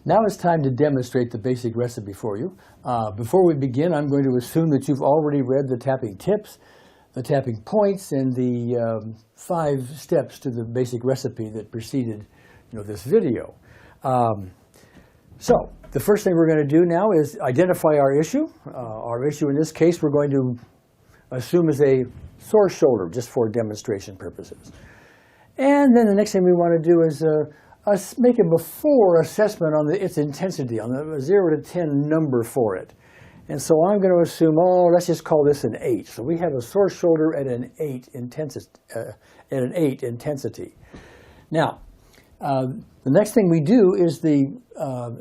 Now it's time to demonstrate the basic recipe for you. Before we begin, I'm going to assume that you've already read the tapping tips, the tapping points, and the 5 steps to the basic recipe that preceded this video. So the first thing we're going to do now is identify our issue. Our issue in this case we're going to assume is a sore shoulder, just for demonstration purposes. And then the next thing we want to do is make a before assessment on its intensity, on the 0 to 10 number for it. And so I'm going to assume, let's just call this an 8. So we have a sore shoulder at an 8 intensity. Now, the next thing we do is the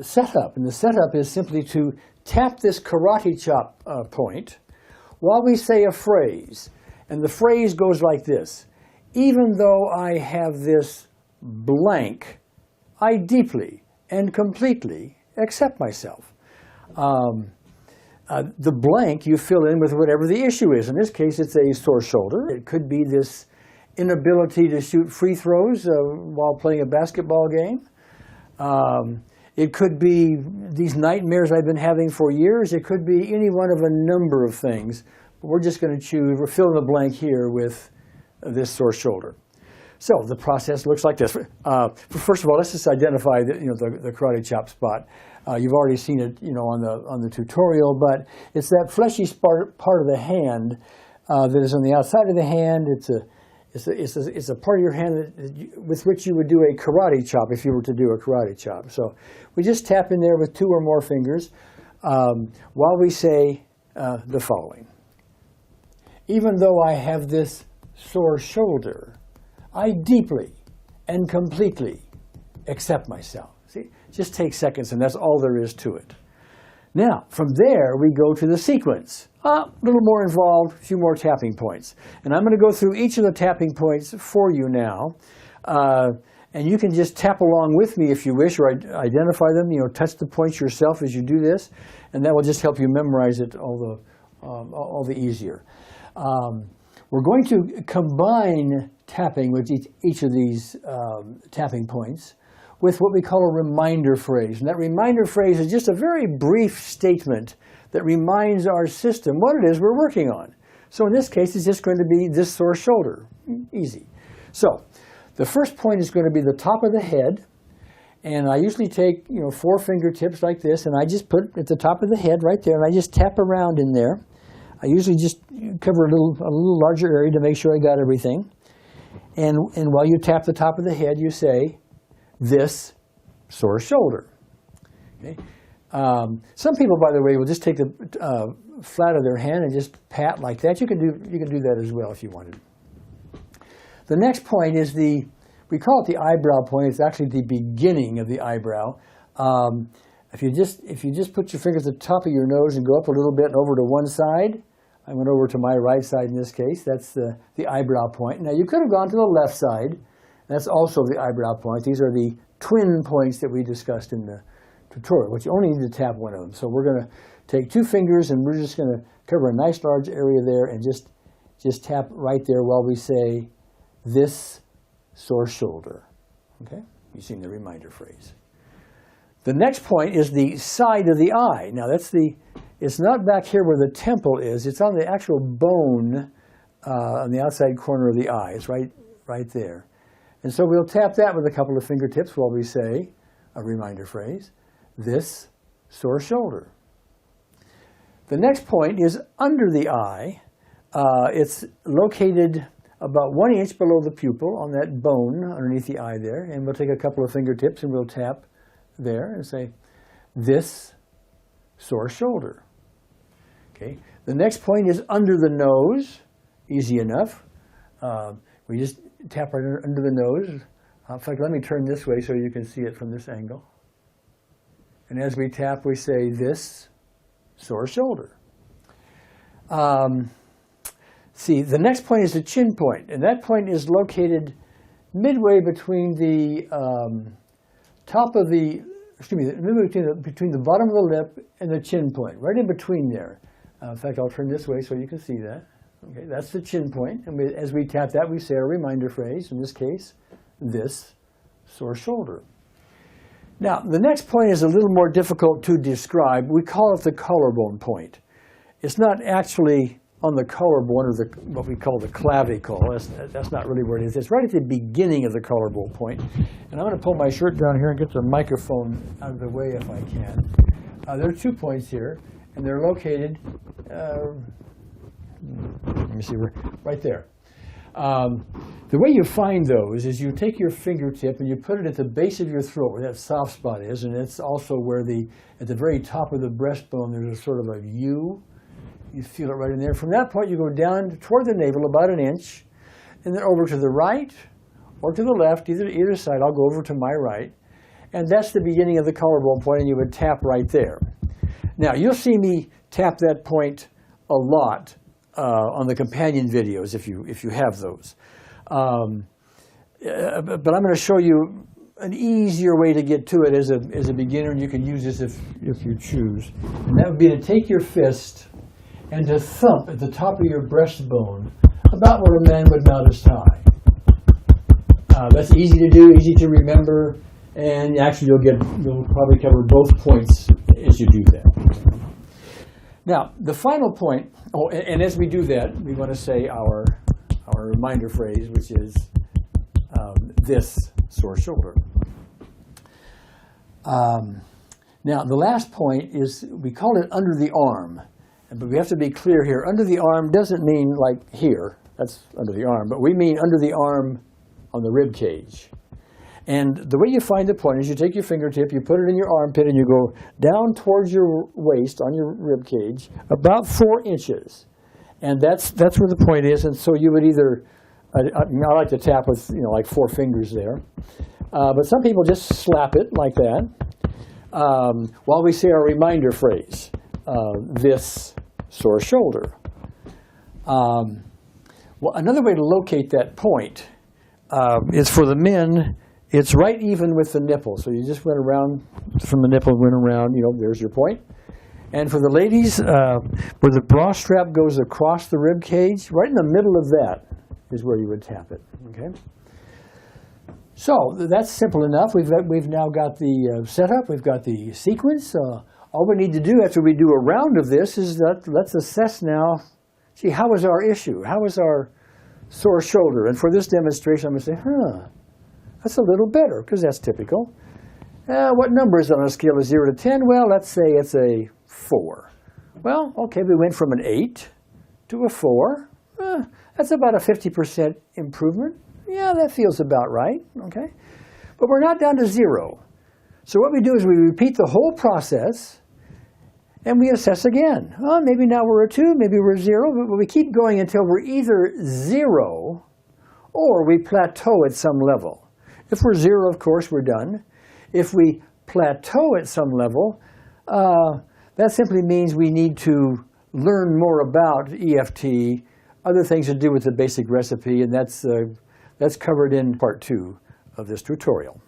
setup. And the setup is simply to tap this karate chop point while we say a phrase. And the phrase goes like this: even though I have this blank, I deeply and completely accept myself. The blank you fill in with whatever the issue is. In this case, it's a sore shoulder. It could be this inability to shoot free throws while playing a basketball game. It could be these nightmares I've been having for years. It could be any one of a number of things. But we're just going to choose, we're filling the blank here with this sore shoulder. So the process looks like this. First of all, let's just identify the karate chop spot. You've already seen it on the tutorial, but it's that fleshy part of the hand that is on the outside of the hand. It's a part of your hand with which you would do a karate chop if you were to do a karate chop. So we just tap in there with 2 or more fingers while we say the following. Even though I have this sore shoulder, I deeply and completely accept myself. See, just take seconds, and that's all there is to it. Now, from there, we go to the sequence. A little more involved, a few more tapping points. And I'm going to go through each of the tapping points for you now. And you can just tap along with me if you wish, or identify them. Touch the points yourself as you do this, and that will just help you memorize it all the easier. We're going to combine tapping with each of these tapping points with what we call a reminder phrase. And that reminder phrase is just a very brief statement that reminds our system what it is we're working on. So in this case, it's just going to be this sore shoulder. Easy. So the first point is going to be the top of the head. And I usually take 4 fingertips like this, and I just put it at the top of the head right there, and I just tap around in there. I usually just cover a little larger area to make sure I got everything. And while you tap the top of the head, you say, this sore shoulder. Okay? Some people, by the way, will just take the flat of their hand and just pat like that. You can do that as well if you wanted. The next point is we call it the eyebrow point. It's actually the beginning of the eyebrow. If you just put your fingers at the top of your nose and go up a little bit and over to one side, I went over to my right side in this case. That's the eyebrow point. Now you could have gone to the left side. That's also the eyebrow point. These are the twin points that we discussed in the tutorial, but you only need to tap one of them. So we're going to take 2 fingers and we're just going to cover a nice large area there and just tap right there while we say this sore shoulder. Okay? You've seen the reminder phrase. The next point is the side of the eye. Now it's not back here where the temple is. It's on the actual bone on the outside corner of the eye. It's right there. And so we'll tap that with a couple of fingertips while we say a reminder phrase, this sore shoulder. The next point is under the eye. It's located about 1 inch below the pupil on that bone underneath the eye there. And we'll take a couple of fingertips and we'll tap there and say, this sore shoulder. Okay. The next point is under the nose. Easy enough. We just tap right under the nose. In fact, let me turn this way so you can see it from this angle. And as we tap, we say, this sore shoulder. See, the next point is the chin point. And that point is located midway between the between the bottom of the lip and the chin point, right in between there. In fact, I'll turn this way so you can see that. Okay, that's the chin point. And as we tap that, we say a reminder phrase, in this case, this sore shoulder. Now, the next point is a little more difficult to describe. We call it the collarbone point. It's not actually on the collarbone, or what we call the clavicle. That's not really where it is. It's right at the beginning of the collarbone point. And I'm going to pull my shirt down here and get the microphone out of the way if I can. There are 2 points here, and they're located, let me see, right there. The way you find those is you take your fingertip and you put it at the base of your throat where that soft spot is, and it's also where at the very top of the breastbone there's a sort of a U. You feel it right in there. From that point you go down toward the navel about an inch, and then over to the right or to the left, either side. I'll go over to my right, and that's the beginning of the collarbone point, and you would tap right there. Now you'll see me tap that point a lot on the companion videos if you have those. But I'm going to show you an easier way to get to it as a beginner, and you can use this if you choose. And that would be to take your fist and to thump at the top of your breastbone about where a man would mount his tie. That's easy to do, easy to remember, and actually you'll probably cover both points as you do that. Now, the final point, and as we do that, we want to say our reminder phrase, which is this sore shoulder. Now, the last point is, we call it under the arm. But we have to be clear here. Under the arm doesn't mean like here. That's under the arm. But we mean under the arm on the rib cage. And the way you find the point is you take your fingertip, you put it in your armpit, and you go down towards your waist on your rib cage about 4 inches. And that's where the point is. And so you would either, I like to tap with like 4 fingers there. But some people just slap it like that while we say our reminder phrase, this sore shoulder. Well, another way to locate that point is for the men. It's right even with the nipple. So you just went around from the nipple, went around, there's your point. And for the ladies, where the bra strap goes across the rib cage, right in the middle of that is where you would tap it. Okay. So that's simple enough. We've now got the setup. We've got the sequence. All we need to do after we do a round of this is let's assess now. See, how is our issue? How is our sore shoulder? And for this demonstration, I'm going to say, that's a little better, because that's typical. What number is it on a scale of 0 to 10? Well, let's say it's a 4. Well, okay, we went from an 8 to a 4. That's about a 50% improvement. Yeah, that feels about right, okay? But we're not down to 0. So what we do is we repeat the whole process, and we assess again. Maybe now we're a 2, maybe we're 0, but we keep going until we're either 0 or we plateau at some level. If we're 0, of course, we're done. If we plateau at some level, that simply means we need to learn more about EFT, other things to do with the basic recipe, and that's covered in part 2 of this tutorial.